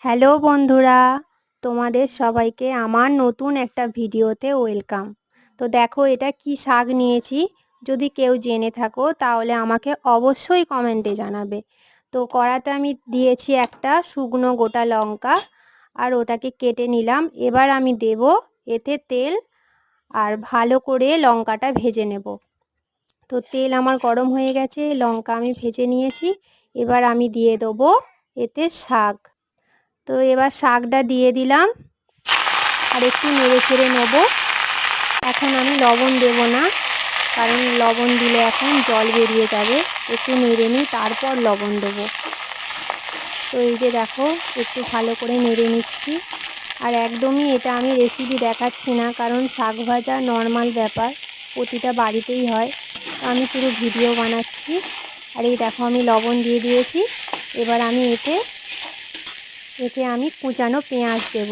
Hello বন্ধুরা, তোমাদের সবাইকে আমার নতুন একটা ভিডিওতে ওয়েলকাম। তো দেখো এটা কি শাক নিয়েছি, যদি কেউ জেনে থাকো তাহলে আমাকে অবশ্যই কমেন্টে জানাবে। তো কড়াতে আমি দিয়েছি একটা শুকনো গোটা লঙ্কা, আর ওটাকে কেটে নিলাম। এবার আমি দেব এতে তেল, আর ভালো করে লঙ্কাটা ভেজে নেব। তো তেল আমার গরম হয়ে গেছে, লঙ্কা আমি ভেজে নিয়েছি। এবার আমি দিয়ে দেবো এতে শাক। তো এবার শাকটা দিয়ে দিলাম, আর একটু নেড়ে চেড়ে নেব। এখন আমি লবণ দেব না, কারণ লবণ দিলে এখন জল বেরিয়ে যাবে। একটু নেড়ে নিই, তারপর লবণ দেবো। তো এই যে দেখো, একটু ভালো করে নেড়ে নিচ্ছি। আর একদমই এটা আমি রেসিপি দেখাচ্ছি না, কারণ শাক ভাজা নর্মাল ব্যাপার, প্রতিটা বাড়িতেই হয়। তো আমি পুরো ভিডিও বানাচ্ছি। আর এই দেখো আমি লবণ দিয়ে দিয়েছি। এবার আমি এতে আমি কুচানো পেঁয়াজ দেব।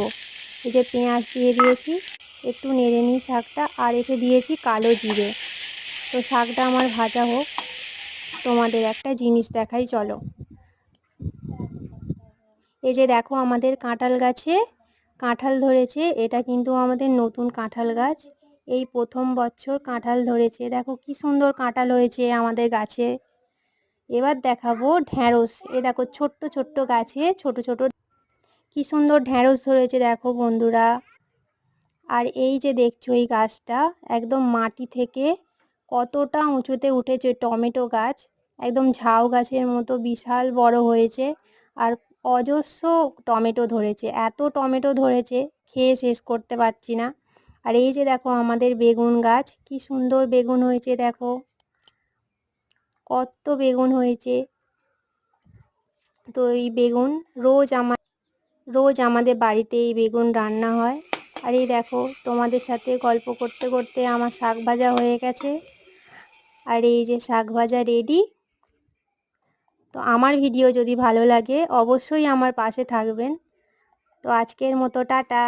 এই যে পেঁয়াজ দিয়ে দিয়েছি, একটু নেড়ে নিই শাকটা। আর এতে দিয়েছি কালো জিরে। তো শাকটা আমার ভাজা হোক, তোমাদের একটা জিনিস দেখাই, চলো। এই যে দেখো আমাদের কাঁঠাল গাছে কাঁঠাল ধরেছে। এটা কিন্তু আমাদের নতুন কাঁঠাল গাছ, এই প্রথম বছর কাঁঠাল ধরেছে। দেখো কি সুন্দর কাঁঠাল হয়েছে আমাদের গাছে। এবার দেখাবো ঢ্যাঁড়স। এ দেখো ছোট্ট ছোট্ট গাছে ছোট ছোট কি সুন্দর ঢ্যাঁড়স ধরেছে, দেখো বন্ধুরা। আর এই যে দেখছো এই গাছটা একদম মাটি থেকে কতটা উঁচুতে উঠেছে, টমেটো গাছ। একদম ঝাউ গাছের মতো বিশাল বড় হয়েছে, আর অজস্র টমেটো ধরেছে। এত টমেটো ধরেছে, খেয়ে শেষ করতে পারছি না। আর এই যে দেখো আমাদের বেগুন গাছ, কি সুন্দর বেগুন হয়েছে, দেখো কত বেগুন হয়েছে। তো এই বেগুন রোজ আমাদের বাড়িতে এই বেগুন রান্না হয়। আর এই দেখো তোমাদের সাথে গল্প করতে করতে আমার শাক ভাজা হয়ে গেছে। আর এই যে শাক ভাজা রেডি। তো আমার ভিডিও যদি ভালো লাগে অবশ্যই আমার পাশে থাকবেন। তো আজকের মতো টাটা।